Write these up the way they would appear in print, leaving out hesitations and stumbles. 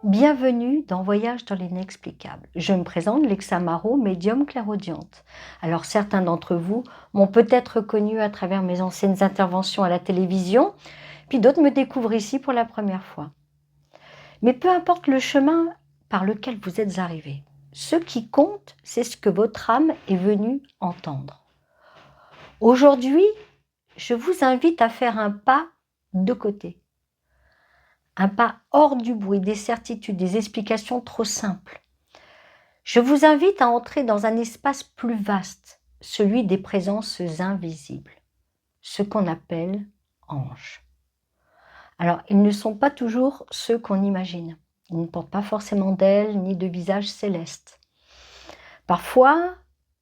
Bienvenue dans Voyage dans l'inexplicable. Je me présente, Lexa Marot, médium clairaudiente. Alors certains d'entre vous m'ont peut-être connue à travers mes anciennes interventions à la télévision, puis d'autres me découvrent ici pour la première fois. Mais peu importe le chemin par lequel vous êtes arrivé, ce qui compte, c'est ce que votre âme est venue entendre. Aujourd'hui, je vous invite à faire un pas de côté. Un pas hors du bruit, des certitudes, des explications trop simples. Je vous invite à entrer dans un espace plus vaste, celui des présences invisibles, ce qu'on appelle anges. Alors, ils ne sont pas toujours ceux qu'on imagine. Ils ne portent pas forcément d'ailes ni de visage céleste. Parfois,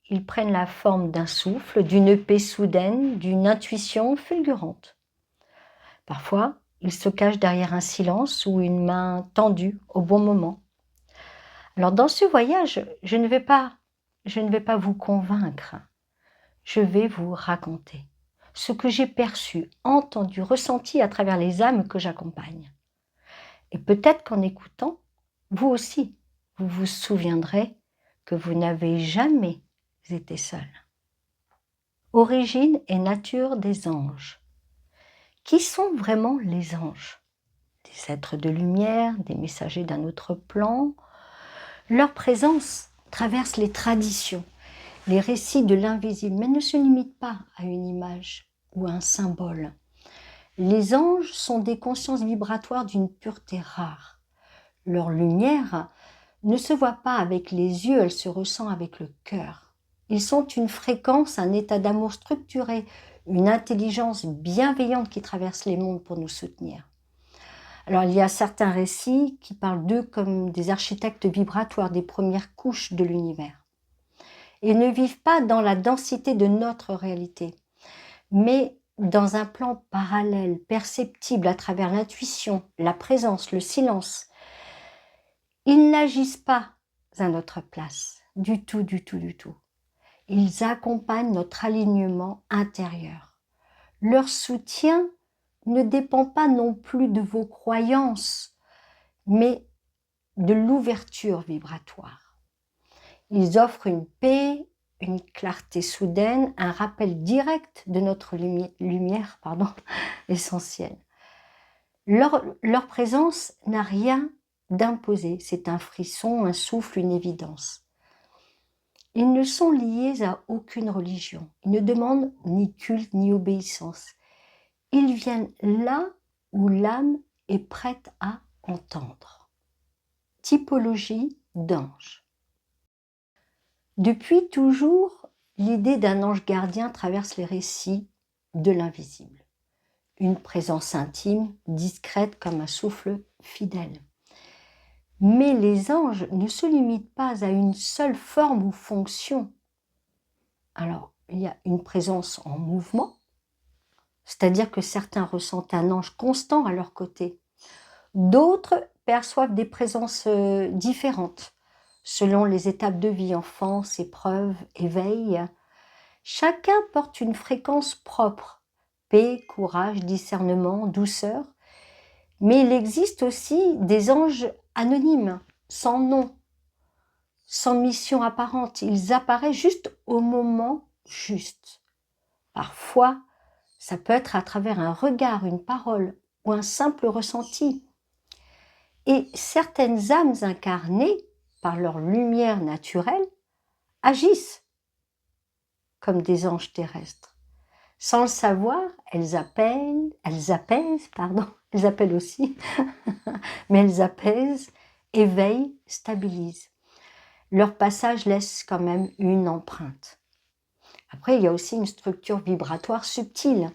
ils prennent la forme d'un souffle, d'une paix soudaine, d'une intuition fulgurante. Parfois, ils se cachent derrière un silence ou une main tendue au bon moment. Alors dans ce voyage, je ne vais pas vous convaincre, je vais vous raconter ce que j'ai perçu, entendu, ressenti à travers les âmes que j'accompagne. Et peut-être qu'en écoutant, vous aussi, vous vous souviendrez que vous n'avez jamais été seul. Origine et nature des anges. Qui sont vraiment les anges? Des êtres de lumière, des messagers d'un autre plan. Leur présence traverse les traditions, les récits de l'invisible, mais ne se limitent pas à une image ou à un symbole. Les anges sont des consciences vibratoires d'une pureté rare. Leur lumière ne se voit pas avec les yeux, elle se ressent avec le cœur. Ils sont une fréquence, un état d'amour structuré, une intelligence bienveillante qui traverse les mondes pour nous soutenir. Alors, il y a certains récits qui parlent d'eux comme des architectes vibratoires des premières couches de l'univers. Ils ne vivent pas dans la densité de notre réalité, mais dans un plan parallèle, perceptible à travers l'intuition, la présence, le silence. Ils n'agissent pas à notre place, du tout, du tout, du tout. Ils accompagnent notre alignement intérieur. Leur soutien ne dépend pas non plus de vos croyances, mais de l'ouverture vibratoire. Ils offrent une paix, une clarté soudaine, un rappel direct de notre lumière essentielle. Leur présence n'a rien d'imposé, c'est un frisson, un souffle, une évidence. Ils ne sont liés à aucune religion, ils ne demandent ni culte ni obéissance. Ils viennent là où l'âme est prête à entendre. Typologie d'ange. Depuis toujours, l'idée d'un ange gardien traverse les récits de l'invisible. Une présence intime, discrète comme un souffle fidèle. Mais les anges ne se limitent pas à une seule forme ou fonction. Alors, il y a une présence en mouvement, c'est-à-dire que certains ressentent un ange constant à leur côté. D'autres perçoivent des présences différentes, selon les étapes de vie, enfance, épreuve, éveil. Chacun porte une fréquence propre, paix, courage, discernement, douceur. Mais il existe aussi des anges anonymes, sans nom, sans mission apparente. Ils apparaissent juste au moment juste. Parfois, ça peut être à travers un regard, une parole ou un simple ressenti. Et certaines âmes incarnées, par leur lumière naturelle, agissent comme des anges terrestres. Sans le savoir, elles apaisent aussi, mais elles apaisent, éveillent, stabilisent. Leur passage laisse quand même une empreinte. Après, il y a aussi une structure vibratoire subtile.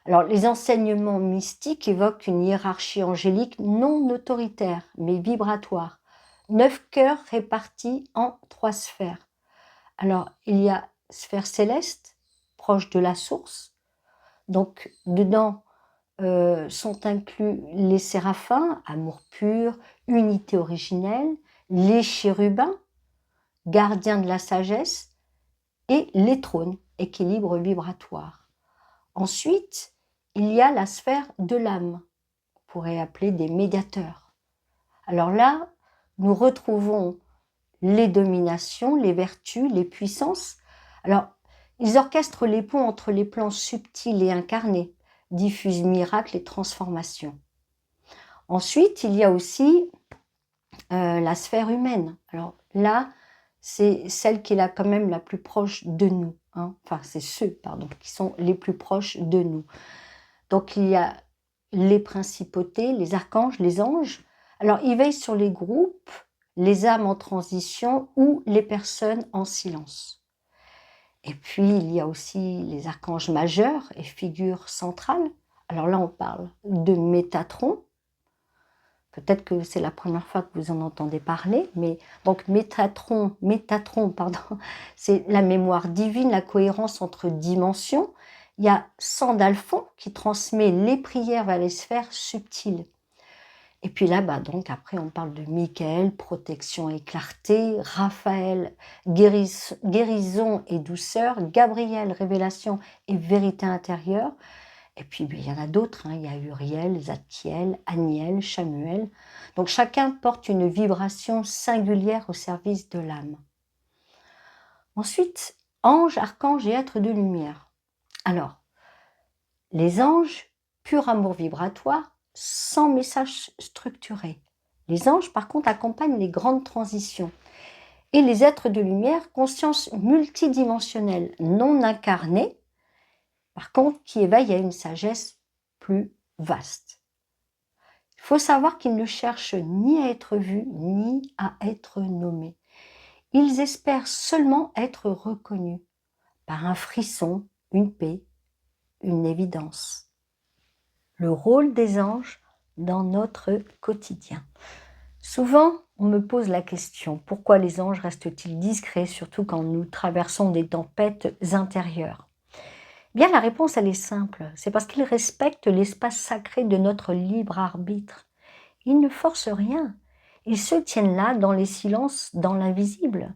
Alors, les enseignements mystiques évoquent une hiérarchie angélique non autoritaire, mais vibratoire. 9 cœurs répartis en 3 sphères. Alors, il y a sphère céleste, proche de la source. Donc, dedans sont inclus les séraphins, amour pur, unité originelle, les chérubins, gardiens de la sagesse, et les trônes, équilibre vibratoire. Ensuite, il y a la sphère de l'âme, on pourrait appeler des médiateurs. Alors là, nous retrouvons les dominations, les vertus, les puissances. Alors, ils orchestrent les ponts entre les plans subtils et incarnés, diffusent miracles et transformations. Ensuite, il y a aussi la sphère humaine. Alors là, c'est celle qui est là quand même la plus proche de nous. Hein. Enfin, c'est ceux, pardon, qui sont les plus proches de nous. Donc, il y a les principautés, les archanges, les anges. Alors, ils veillent sur les groupes, les âmes en transition ou les personnes en silence. Et puis, il y a aussi les archanges majeurs et figures centrales. Alors là, on parle de Métatron. Peut-être que c'est la première fois que vous en entendez parler, mais donc Métatron, pardon, c'est la mémoire divine, la cohérence entre dimensions. Il y a Sandalphon qui transmet les prières vers les sphères subtiles. Et puis là, donc après, on parle de Michael, protection et clarté, Raphaël, guérison et douceur, Gabriel, révélation et vérité intérieure. Et puis, il y en a d'autres, il y a Uriel, Zadkiel, Aniel, Chamuel. Donc, chacun porte une vibration singulière au service de l'âme. Ensuite, anges, archanges et êtres de lumière. Alors, les anges, pur amour vibratoire, sans message structuré. Les anges, par contre, accompagnent les grandes transitions. Et les êtres de lumière, conscience multidimensionnelle, non incarnée, par contre, qui éveille à une sagesse plus vaste. Il faut savoir qu'ils ne cherchent ni à être vus, ni à être nommés. Ils espèrent seulement être reconnus par un frisson, une paix, une évidence. Le rôle des anges dans notre quotidien. Souvent, on me pose la question, pourquoi les anges restent-ils discrets, surtout quand nous traversons des tempêtes intérieures ? Bien, la réponse, elle est simple. C'est parce qu'ils respectent l'espace sacré de notre libre arbitre. Ils ne forcent rien. Ils se tiennent là, dans les silences, dans l'invisible.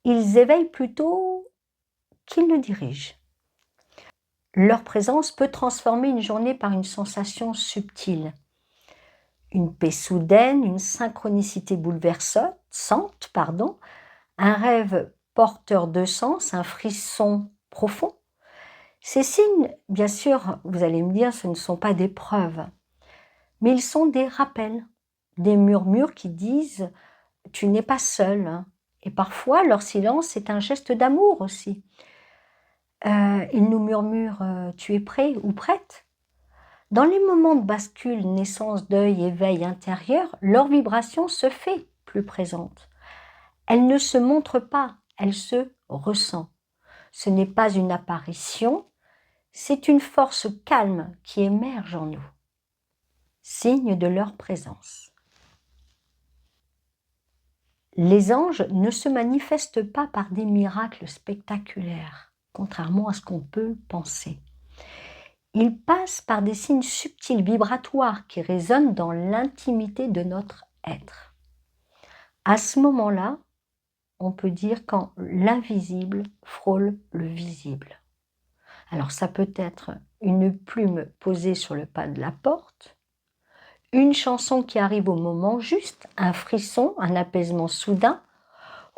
Ils éveillent plutôt qu'ils ne dirigent. Leur présence peut transformer une journée par une sensation subtile. Une paix soudaine, une synchronicité bouleversante, un rêve porteur de sens, un frisson profond. Ces signes, bien sûr, vous allez me dire, ce ne sont pas des preuves, mais ils sont des rappels, des murmures qui disent « tu n'es pas seul ». Et parfois, leur silence est un geste d'amour aussi. Ils nous murmurent « tu es prêt ou prête ». Dans les moments de bascule, naissance, deuil, éveil intérieur, leur vibration se fait plus présente. Elle ne se montre pas, elle se ressent. Ce n'est pas une apparition, c'est une force calme qui émerge en nous, signe de leur présence. Les anges ne se manifestent pas par des miracles spectaculaires, contrairement à ce qu'on peut penser. Ils passent par des signes subtils, vibratoires, qui résonnent dans l'intimité de notre être. À ce moment-là, on peut dire quand l'invisible frôle le visible. Alors ça peut être une plume posée sur le pas de la porte, une chanson qui arrive au moment juste, un frisson, un apaisement soudain,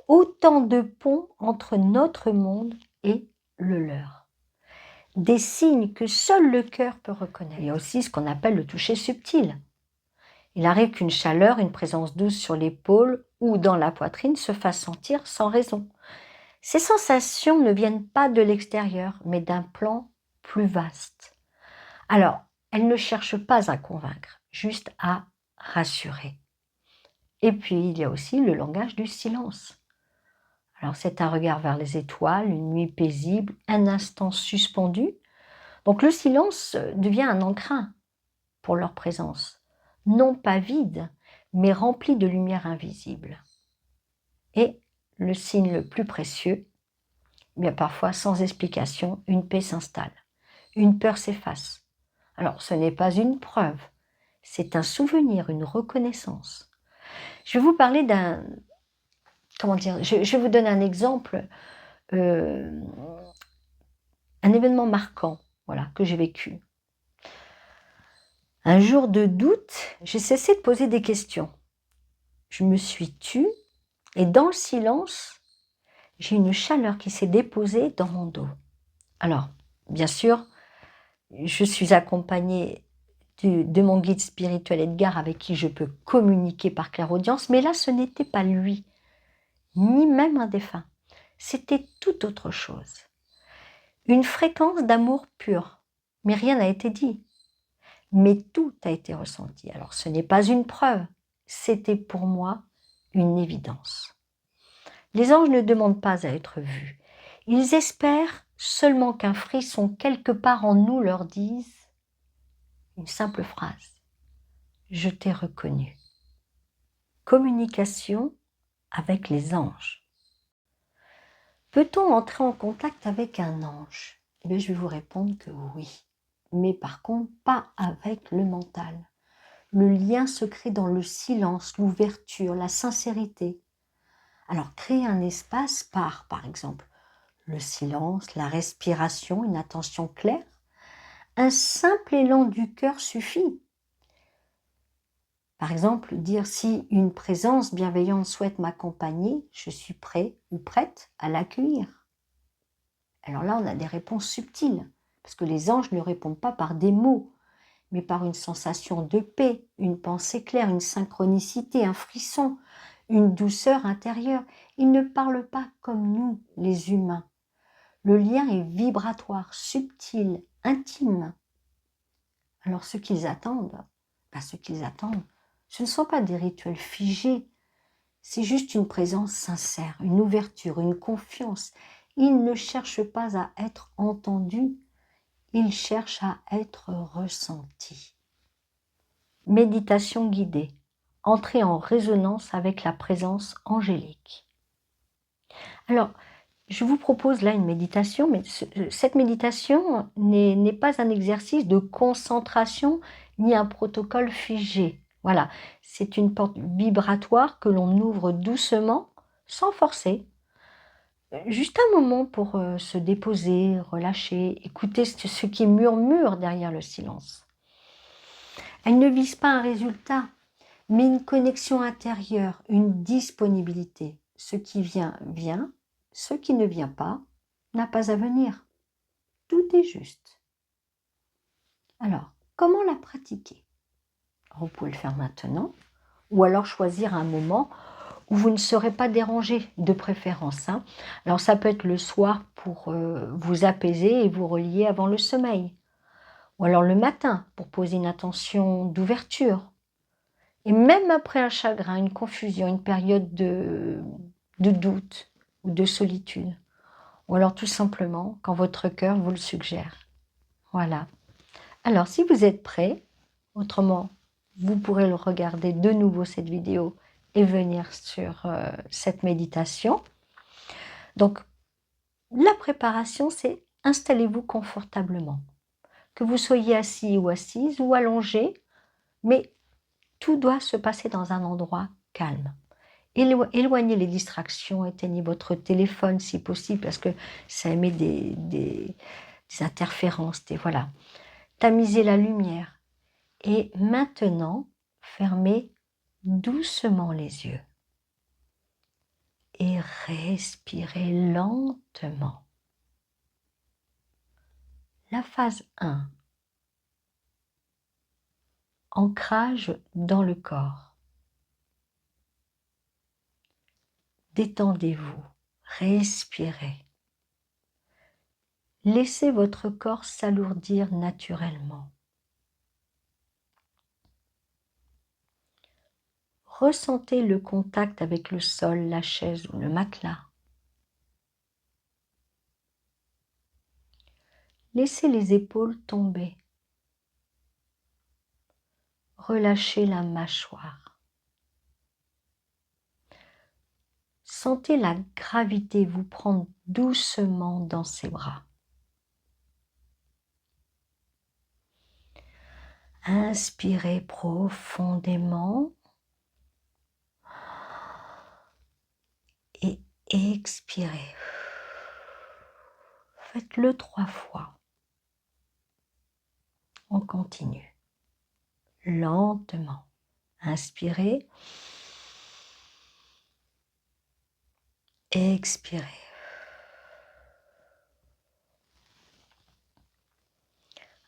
autant de ponts entre notre monde et le leur. Des signes que seul le cœur peut reconnaître. Il y a aussi ce qu'on appelle le toucher subtil. Il arrive qu'une chaleur, une présence douce sur l'épaule ou dans la poitrine se fasse sentir sans raison. Ces sensations ne viennent pas de l'extérieur, mais d'un plan plus vaste. Alors, elles ne cherchent pas à convaincre, juste à rassurer. Et puis, il y a aussi le langage du silence. Alors, c'est un regard vers les étoiles, une nuit paisible, un instant suspendu. Donc, le silence devient un entrain pour leur présence. Non pas vide, mais rempli de lumière invisible. Et le signe le plus précieux, bien parfois sans explication, une paix s'installe, une peur s'efface. Alors ce n'est pas une preuve, c'est un souvenir, une reconnaissance. Je vais vous parler je vais vous donner un exemple, un événement marquant, voilà, que j'ai vécu. Un jour de doute, j'ai cessé de poser des questions. je me suis tue et dans le silence, j'ai une chaleur qui s'est déposée dans mon dos. Alors, bien sûr, je suis accompagnée de mon guide spirituel Edgar avec qui je peux communiquer par clairaudience, mais là, ce n'était pas lui, ni même un défunt. C'était tout autre chose. Une fréquence d'amour pur, mais rien n'a été dit. Mais tout a été ressenti. Alors, ce n'est pas une preuve, c'était pour moi une évidence. Les anges ne demandent pas à être vus. Ils espèrent seulement qu'un frisson quelque part en nous leur dise une simple phrase. Je t'ai reconnu. Communication avec les anges. Peut-on entrer en contact avec un ange? Eh bien, je vais vous répondre que oui. Mais par contre, pas avec le mental. Le lien se crée dans le silence, l'ouverture, la sincérité. Alors, créer un espace par exemple, le silence, la respiration, une attention claire. Un simple élan du cœur suffit. Par exemple, dire si une présence bienveillante souhaite m'accompagner, je suis prêt ou prête à l'accueillir. Alors là, on a des réponses subtiles, parce que les anges ne répondent pas par des mots, mais par une sensation de paix, une pensée claire, une synchronicité, un frisson, une douceur intérieure. Ils ne parlent pas comme nous, les humains. Le lien est vibratoire, subtil, intime. Alors ce qu'ils attendent, ce ne sont pas des rituels figés, c'est juste une présence sincère, une ouverture, une confiance. Ils ne cherchent pas à être entendus, ils cherchent à être ressentis. Méditation guidée. Entrer en résonance avec la présence angélique. Alors, je vous propose là une méditation, mais cette méditation n'est pas un exercice de concentration ni un protocole figé. Voilà, c'est une porte vibratoire que l'on ouvre doucement, sans forcer. Juste un moment pour se déposer, relâcher, écouter ce qui murmure derrière le silence. Elle ne vise pas un résultat, mais une connexion intérieure, une disponibilité. Ce qui vient, vient. Ce qui ne vient pas, n'a pas à venir. Tout est juste. Alors, comment la pratiquer? Vous pouvez le faire maintenant, ou alors choisir un moment où vous ne serez pas dérangé, de préférence. Alors, ça peut être le soir pour vous apaiser et vous relier avant le sommeil. Ou alors le matin, pour poser une attention d'ouverture. Et même après un chagrin, une confusion, une période de doute ou de solitude. Ou alors tout simplement quand votre cœur vous le suggère. Voilà. Alors si vous êtes prêts, autrement vous pourrez le regarder de nouveau cette vidéo et venir sur cette méditation. Donc la préparation, c'est installez-vous confortablement. Que vous soyez assis ou assise ou allongé, mais tout doit se passer dans un endroit calme. Éloignez les distractions, éteignez votre téléphone si possible, parce que ça émet des interférences, voilà. Tamisez la lumière. Et maintenant, fermez doucement les yeux. Et respirez lentement. La phase 1. Ancrage dans le corps. Détendez-vous, respirez. Laissez votre corps s'alourdir naturellement. Ressentez le contact avec le sol, la chaise ou le matelas. Laissez les épaules tomber. Relâchez la mâchoire. Sentez la gravité vous prendre doucement dans ses bras. Inspirez profondément et expirez. Faites-le 3 fois. On continue. Lentement. Inspirez. Expirez.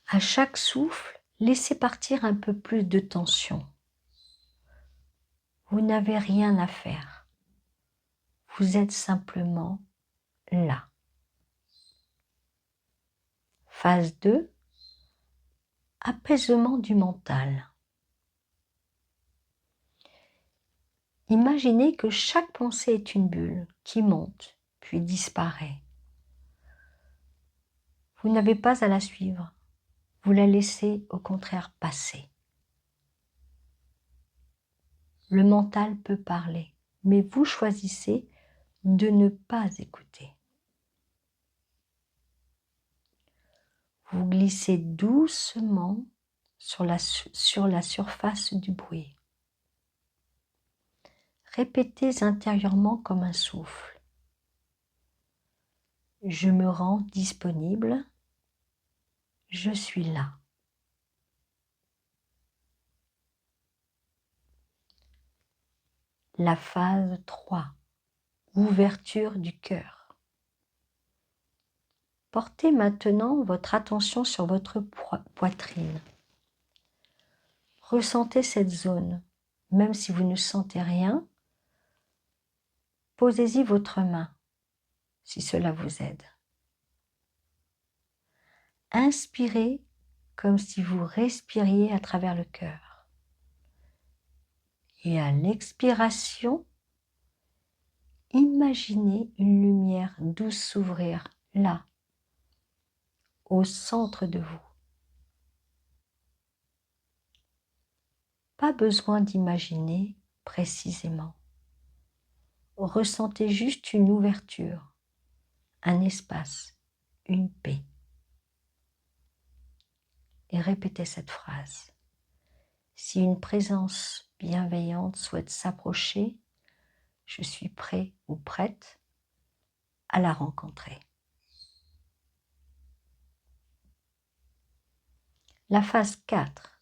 À chaque souffle, laissez partir un peu plus de tension. Vous n'avez rien à faire. Vous êtes simplement là. Phase 2, apaisement du mental. Imaginez que chaque pensée est une bulle qui monte puis disparaît. Vous n'avez pas à la suivre, vous la laissez au contraire passer. Le mental peut parler, mais vous choisissez de ne pas écouter. Vous glissez doucement sur la surface du bruit. Répétez intérieurement comme un souffle. Je me rends disponible, je suis là. La phase 3, ouverture du cœur. Portez maintenant votre attention sur votre poitrine. Ressentez cette zone, même si vous ne sentez rien. Posez-y votre main, si cela vous aide. Inspirez comme si vous respiriez à travers le cœur. Et à l'expiration, imaginez une lumière douce s'ouvrir là, au centre de vous. Pas besoin d'imaginer précisément. Ressentez juste une ouverture, un espace, une paix. Et répétez cette phrase. Si une présence bienveillante souhaite s'approcher, je suis prêt ou prête à la rencontrer. La phase 4.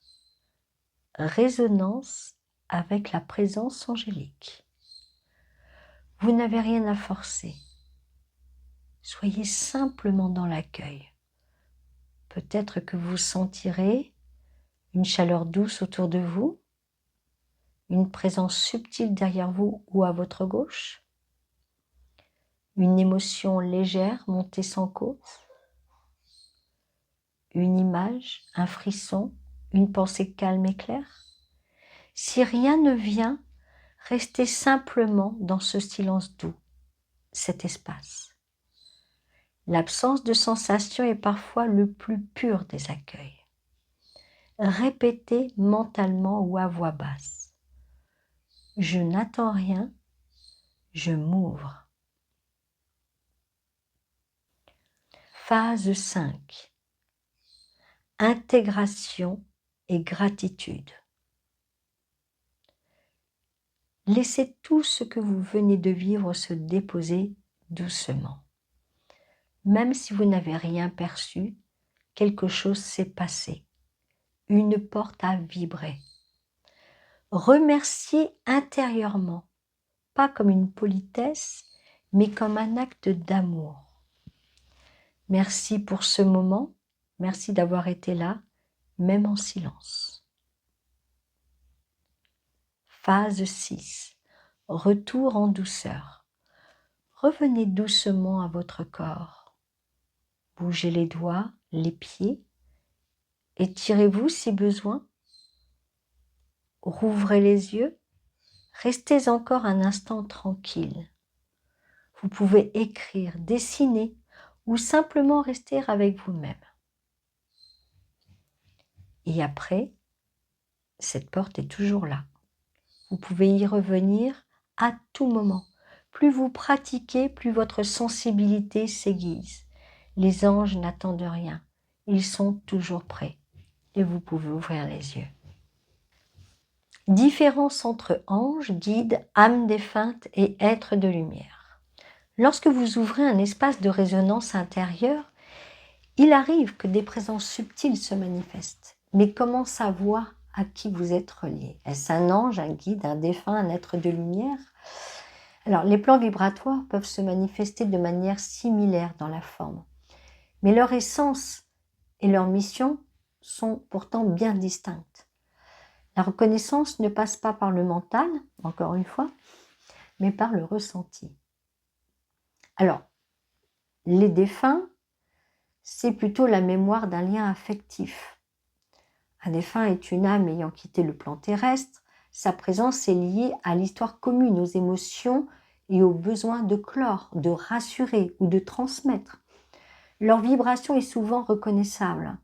Résonance avec la présence angélique. Vous n'avez rien à forcer. Soyez simplement dans l'accueil. Peut-être que vous sentirez une chaleur douce autour de vous, une présence subtile derrière vous ou à votre gauche, une émotion légère montée sans cause, une image, un frisson, une pensée calme et claire. Si rien ne vient, restez simplement dans ce silence doux, cet espace. L'absence de sensation est parfois le plus pur des accueils. Répétez mentalement ou à voix basse. Je n'attends rien, je m'ouvre. Phase 5. Intégration et gratitude. Laissez tout ce que vous venez de vivre se déposer doucement. Même si vous n'avez rien perçu, quelque chose s'est passé. Une porte a vibré. Remerciez intérieurement, pas comme une politesse, mais comme un acte d'amour. Merci pour ce moment, merci d'avoir été là, même en silence. Phase 6. Retour en douceur. Revenez doucement à votre corps. Bougez les doigts, les pieds, étirez-vous si besoin. Rouvrez les yeux, restez encore un instant tranquille. Vous pouvez écrire, dessiner ou simplement rester avec vous-même. Et après, cette porte est toujours là. Vous pouvez y revenir à tout moment. Plus vous pratiquez, plus votre sensibilité s'aiguise. Les anges n'attendent rien. Ils sont toujours prêts. Et vous pouvez ouvrir les yeux. Différence entre anges, guides, âmes défuntes et êtres de lumière. Lorsque vous ouvrez un espace de résonance intérieure, il arrive que des présences subtiles se manifestent. Mais comment savoir à qui vous êtes relié? Est-ce un ange, un guide, un défunt, un être de lumière? Alors, les plans vibratoires peuvent se manifester de manière similaire dans la forme, mais leur essence et leur mission sont pourtant bien distinctes. La reconnaissance ne passe pas par le mental, encore une fois, mais par le ressenti. Alors, les défunts, c'est plutôt la mémoire d'un lien affectif. Un défunt est une âme ayant quitté le plan terrestre. Sa présence est liée à l'histoire commune, aux émotions et au besoin de clore, de rassurer ou de transmettre. Leur vibration est souvent reconnaissable.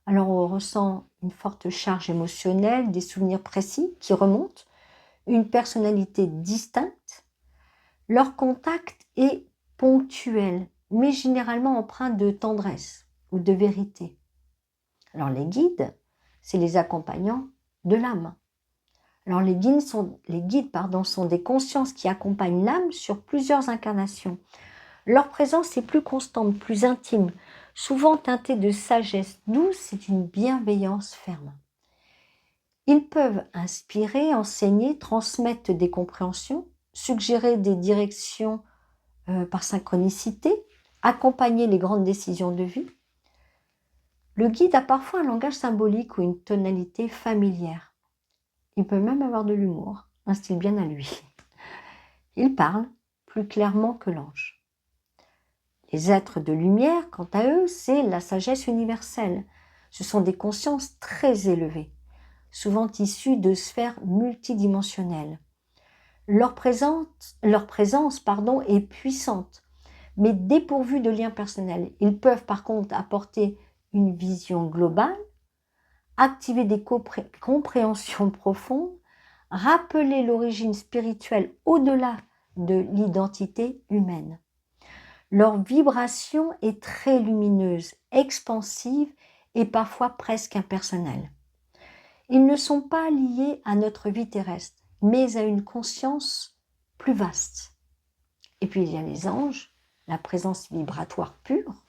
Alors on ressent une forte charge émotionnelle, des souvenirs précis qui remontent, une personnalité distincte. Leur contact est ponctuel, mais généralement empreint de tendresse ou de vérité. Alors les guides, c'est les accompagnants de l'âme. Alors les guides sont des consciences qui accompagnent l'âme sur plusieurs incarnations. Leur présence est plus constante, plus intime, souvent teintée de sagesse douce et d'une bienveillance ferme. Ils peuvent inspirer, enseigner, transmettre des compréhensions, suggérer des directions par synchronicité, accompagner les grandes décisions de vie. Le guide a parfois un langage symbolique ou une tonalité familière. Il peut même avoir de l'humour, un style bien à lui. Il parle plus clairement que l'ange. Les êtres de lumière, quant à eux, c'est la sagesse universelle. Ce sont des consciences très élevées, souvent issues de sphères multidimensionnelles. Leur présence est puissante, mais dépourvue de liens personnels. Ils peuvent par contre apporter une vision globale, activer des compréhensions profondes, rappeler l'origine spirituelle au-delà de l'identité humaine. Leur vibration est très lumineuse, expansive et parfois presque impersonnelle. Ils ne sont pas liés à notre vie terrestre, mais à une conscience plus vaste. Et puis il y a les anges, la présence vibratoire pure.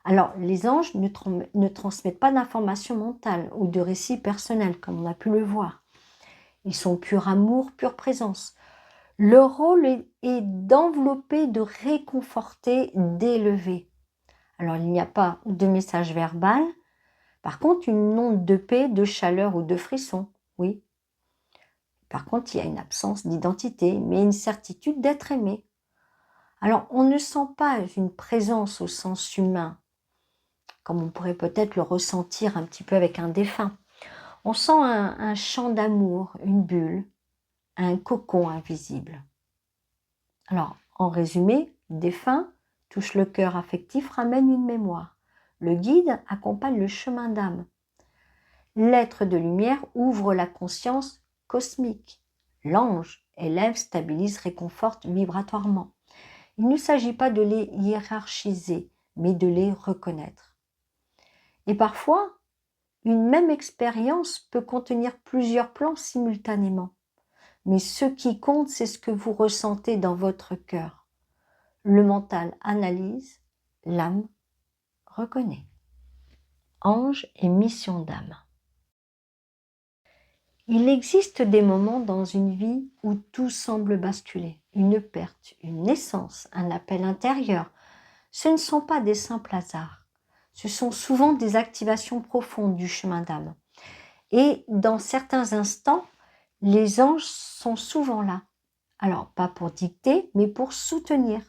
Alors les anges ne transmettent pas d'informations mentales ou de récits personnels, comme on a pu le voir. Ils sont pur amour, pure présence. Leur rôle est d'envelopper, de réconforter, d'élever. Alors il n'y a pas de message verbal, par contre une onde de paix, de chaleur ou de frisson, oui. Par contre il y a une absence d'identité, mais une certitude d'être aimé. Alors on ne sent pas une présence au sens humain, comme on pourrait peut-être le ressentir un petit peu avec un défunt. On sent un champ d'amour, une bulle, un cocon invisible. Alors, en résumé, le défunt touche le cœur affectif, ramène une mémoire. Le guide accompagne le chemin d'âme. L'être de lumière ouvre la conscience cosmique. L'ange élève, stabilise, réconforte vibratoirement. Il ne s'agit pas de les hiérarchiser, mais de les reconnaître. Et parfois, une même expérience peut contenir plusieurs plans simultanément. Mais ce qui compte, c'est ce que vous ressentez dans votre cœur. Le mental analyse, l'âme reconnaît. Ange et mission d'âme. Il existe des moments dans une vie où tout semble basculer. Une perte, une naissance, un appel intérieur. Ce ne sont pas des simples hasards. Ce sont souvent des activations profondes du chemin d'âme. Et dans certains instants, les anges sont souvent là. Alors, pas pour dicter, mais pour soutenir.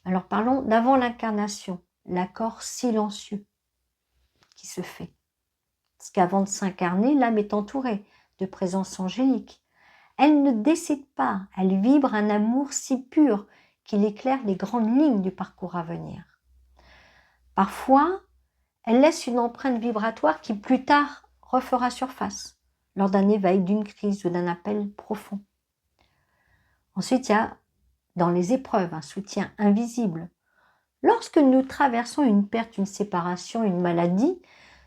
Alors, parlons d'avant l'incarnation, l'accord silencieux qui se fait. Parce qu'avant de s'incarner, l'âme est entourée de présence angélique. Elle ne décide pas, elle vibre un amour si pur qu'il éclaire les grandes lignes du parcours à venir. Parfois, elle laisse une empreinte vibratoire qui plus tard refera surface, lors d'un éveil, d'une crise ou d'un appel profond. Ensuite, il y a dans les épreuves un soutien invisible. Lorsque nous traversons une perte, une séparation, une maladie,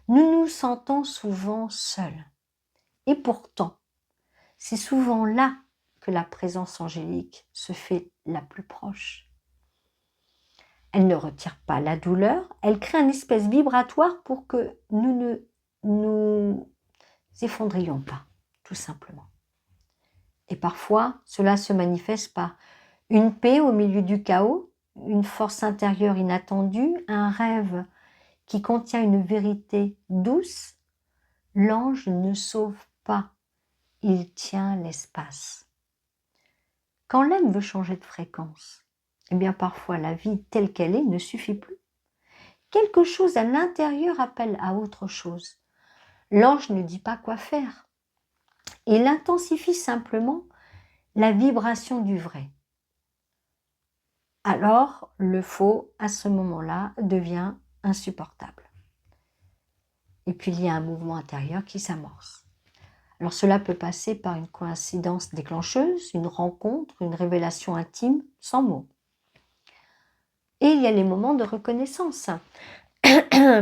nous nous sentons souvent seuls. Et pourtant, c'est souvent là que la présence angélique se fait la plus proche. Elle ne retire pas la douleur, elle crée un espèce vibratoire pour que nous ne nous effondrions pas, tout simplement. Et parfois, cela se manifeste par une paix au milieu du chaos, une force intérieure inattendue, un rêve qui contient une vérité douce. L'ange ne sauve pas, il tient l'espace. Quand l'âme veut changer de fréquence, eh bien parfois la vie telle qu'elle est ne suffit plus. Quelque chose à l'intérieur appelle à autre chose. L'ange ne dit pas quoi faire. Il intensifie simplement la vibration du vrai. Alors, le faux, à ce moment-là, devient insupportable. Et puis, il y a un mouvement intérieur qui s'amorce. Alors, cela peut passer par une coïncidence déclencheuse, une rencontre, une révélation intime, sans mots. Et il y a les moments de reconnaissance.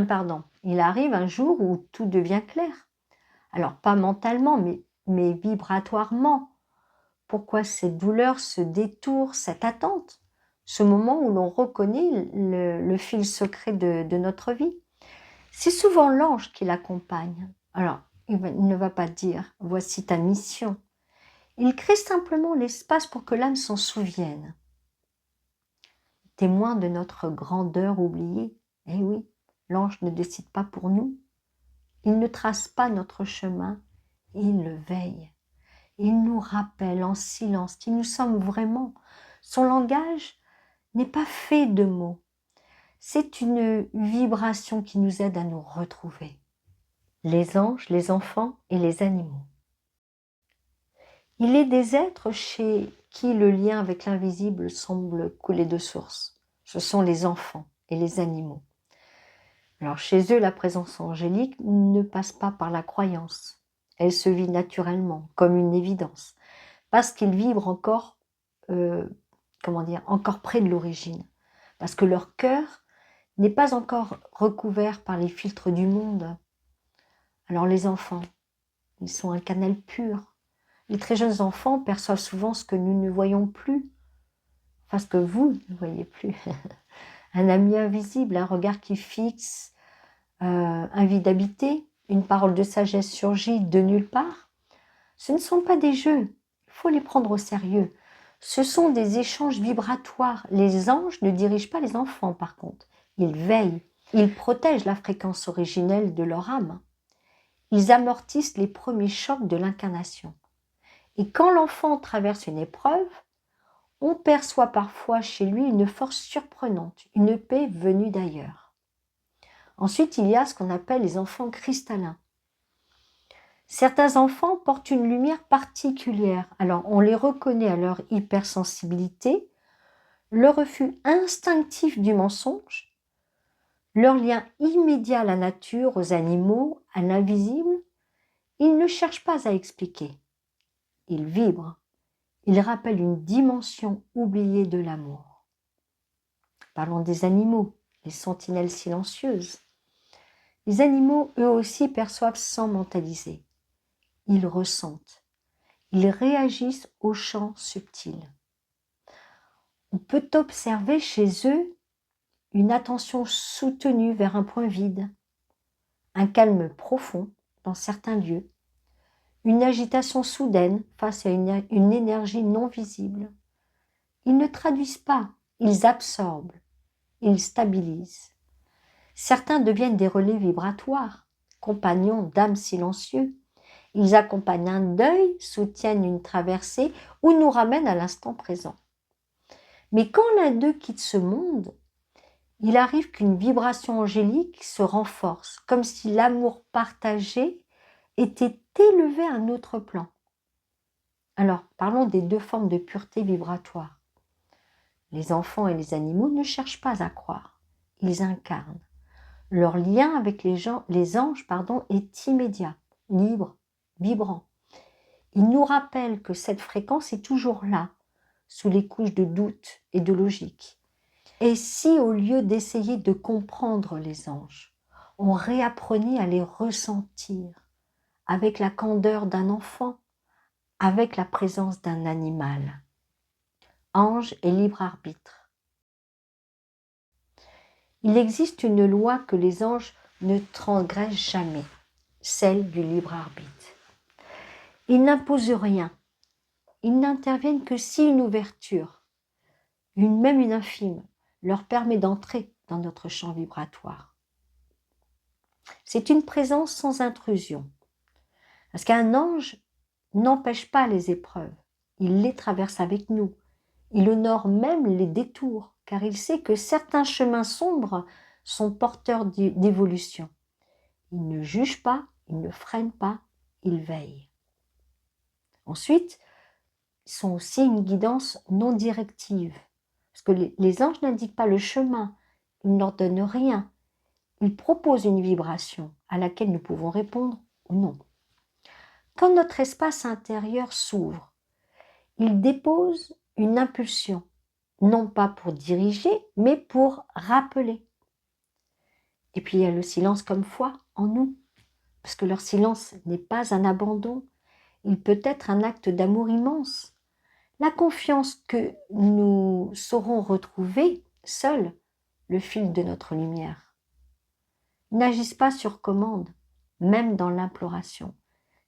Pardon. Il arrive un jour où tout devient clair. Alors, pas mentalement, mais vibratoirement. Pourquoi cette douleur, ce détour, cette attente? Ce moment où l'on reconnaît le fil secret de notre vie. C'est souvent l'ange qui l'accompagne. Alors, il ne va pas dire « voici ta mission ». Il crée simplement l'espace pour que l'âme s'en souvienne. Témoin de notre grandeur oubliée. Eh oui, l'ange ne décide pas pour nous. Il ne trace pas notre chemin, il le veille. Il nous rappelle en silence qui nous sommes vraiment. Son langage n'est pas fait de mots. C'est une vibration qui nous aide à nous retrouver. Les anges, les enfants et les animaux. Il est des êtres chez qui le lien avec l'invisible semble couler de source. Ce sont les enfants et les animaux. Alors chez eux, la présence angélique ne passe pas par la croyance. Elle se vit naturellement, comme une évidence, parce qu'ils vibrent encore, encore près de l'origine. Parce que leur cœur n'est pas encore recouvert par les filtres du monde. Alors les enfants, ils sont un canal pur. Les très jeunes enfants perçoivent souvent ce que nous ne voyons plus, enfin ce que vous ne voyez plus. Un ami invisible, un regard qui fixe, un vide habité, une parole de sagesse surgit de nulle part. Ce ne sont pas des jeux, il faut les prendre au sérieux. Ce sont des échanges vibratoires. Les anges ne dirigent pas les enfants par contre. Ils veillent, ils protègent la fréquence originelle de leur âme. Ils amortissent les premiers chocs de l'incarnation. Et quand l'enfant traverse une épreuve, on perçoit parfois chez lui une force surprenante, une paix venue d'ailleurs. Ensuite, il y a ce qu'on appelle les enfants cristallins. Certains enfants portent une lumière particulière. Alors, on les reconnaît à leur hypersensibilité, le refus instinctif du mensonge, leur lien immédiat à la nature, aux animaux, à l'invisible. Ils ne cherchent pas à expliquer. Ils vibrent. Ils rappellent une dimension oubliée de l'amour. Parlons des animaux, les sentinelles silencieuses. Les animaux, eux aussi, perçoivent sans mentaliser. Ils ressentent. Ils réagissent aux chants subtils. On peut observer chez eux une attention soutenue vers un point vide, un calme profond dans certains lieux, une agitation soudaine face à une énergie non visible. Ils ne traduisent pas, ils absorbent, ils stabilisent. Certains deviennent des relais vibratoires, compagnons d'âmes silencieux. Ils accompagnent un deuil, soutiennent une traversée ou nous ramènent à l'instant présent. Mais quand l'un d'eux quitte ce monde, il arrive qu'une vibration angélique se renforce, comme si l'amour partagé était élevé à un autre plan. Alors, parlons des deux formes de pureté vibratoire. Les enfants et les animaux ne cherchent pas à croire, ils incarnent. Leur lien avec les anges est immédiat, libre, vibrant. Ils nous rappellent que cette fréquence est toujours là, sous les couches de doute et de logique. Et si au lieu d'essayer de comprendre les anges, on réapprenait à les ressentir avec la candeur d'un enfant, avec la présence d'un animal? Ange et libre arbitre. Il existe une loi que les anges ne transgressent jamais, celle du libre arbitre. Ils n'imposent rien, ils n'interviennent que si une ouverture, même une infime, leur permet d'entrer dans notre champ vibratoire. C'est une présence sans intrusion. Parce qu'un ange n'empêche pas les épreuves, il les traverse avec nous. Il honore même les détours, car il sait que certains chemins sombres sont porteurs d'évolution. Il ne juge pas, il ne freine pas, il veille. Ensuite, ils sont aussi une guidance non directive, parce que les anges n'indiquent pas le chemin, ils n'ordonnent rien. Ils proposent une vibration à laquelle nous pouvons répondre ou non. Quand notre espace intérieur s'ouvre, il dépose une impulsion, non pas pour diriger, mais pour rappeler. Et puis il y a le silence comme foi en nous, parce que leur silence n'est pas un abandon, il peut être un acte d'amour immense. La confiance que nous saurons retrouver seuls le fil de notre lumière. Ils n'agissent pas sur commande, même dans l'imploration.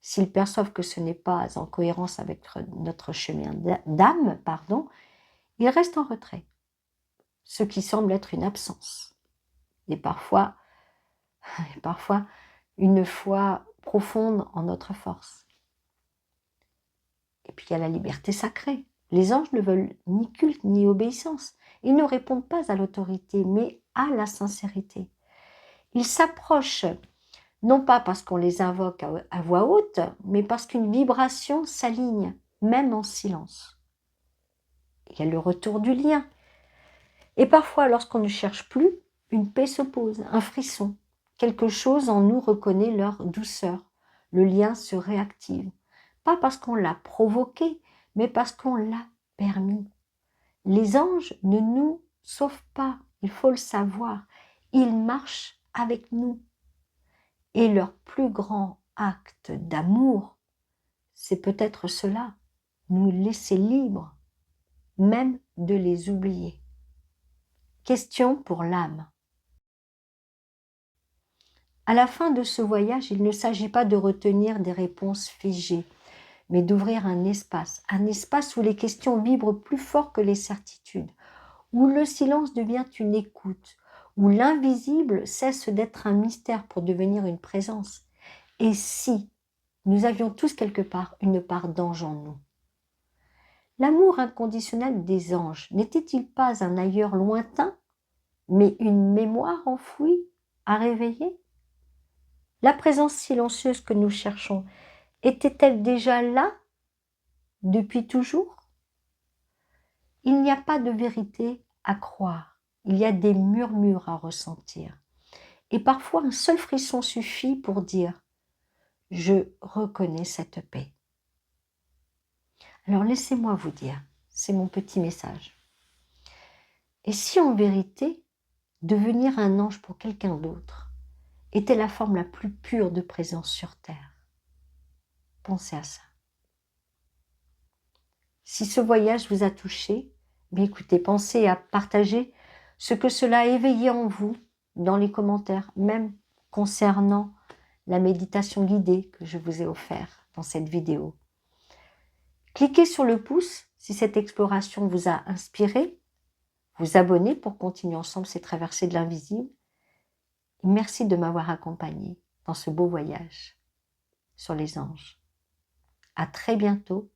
S'ils perçoivent que ce n'est pas en cohérence avec notre chemin d'âme, ils restent en retrait, ce qui semble être une absence. Et parfois une foi profonde en notre force. Et puis il y a la liberté sacrée. Les anges ne veulent ni culte ni obéissance. Ils ne répondent pas à l'autorité, mais à la sincérité. Ils s'approchent, non pas parce qu'on les invoque à voix haute, mais parce qu'une vibration s'aligne, même en silence. Il y a le retour du lien. Et parfois, lorsqu'on ne cherche plus, une paix s'oppose, un frisson. Quelque chose en nous reconnaît leur douceur. Le lien se réactive. Pas parce qu'on l'a provoqué, mais parce qu'on l'a permis. Les anges ne nous sauvent pas, il faut le savoir. Ils marchent avec nous. Et leur plus grand acte d'amour, c'est peut-être cela, nous laisser libres, même de les oublier. Question pour l'âme. À la fin de ce voyage, il ne s'agit pas de retenir des réponses figées, mais d'ouvrir un espace où les questions vibrent plus fort que les certitudes, où le silence devient une écoute, où l'invisible cesse d'être un mystère pour devenir une présence. Et si nous avions tous quelque part une part d'ange en nous? L'amour inconditionnel des anges n'était-il pas un ailleurs lointain, mais une mémoire enfouie à réveiller? La présence silencieuse que nous cherchons était-elle déjà là depuis toujours? Il n'y a pas de vérité à croire, il y a des murmures à ressentir. Et parfois un seul frisson suffit pour dire « Je reconnais cette paix ». Alors laissez-moi vous dire, c'est mon petit message. Et si en vérité, devenir un ange pour quelqu'un d'autre était la forme la plus pure de présence sur terre? Pensez à ça. Si ce voyage vous a touché, bien écoutez, pensez à partager ce que cela a éveillé en vous dans les commentaires, même concernant la méditation guidée que je vous ai offerte dans cette vidéo. Cliquez sur le pouce si cette exploration vous a inspiré, vous abonner pour continuer ensemble ces traversées de l'invisible. Merci de m'avoir accompagné dans ce beau voyage sur les anges. À très bientôt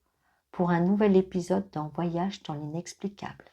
pour un nouvel épisode dans Voyage dans l'inexplicable.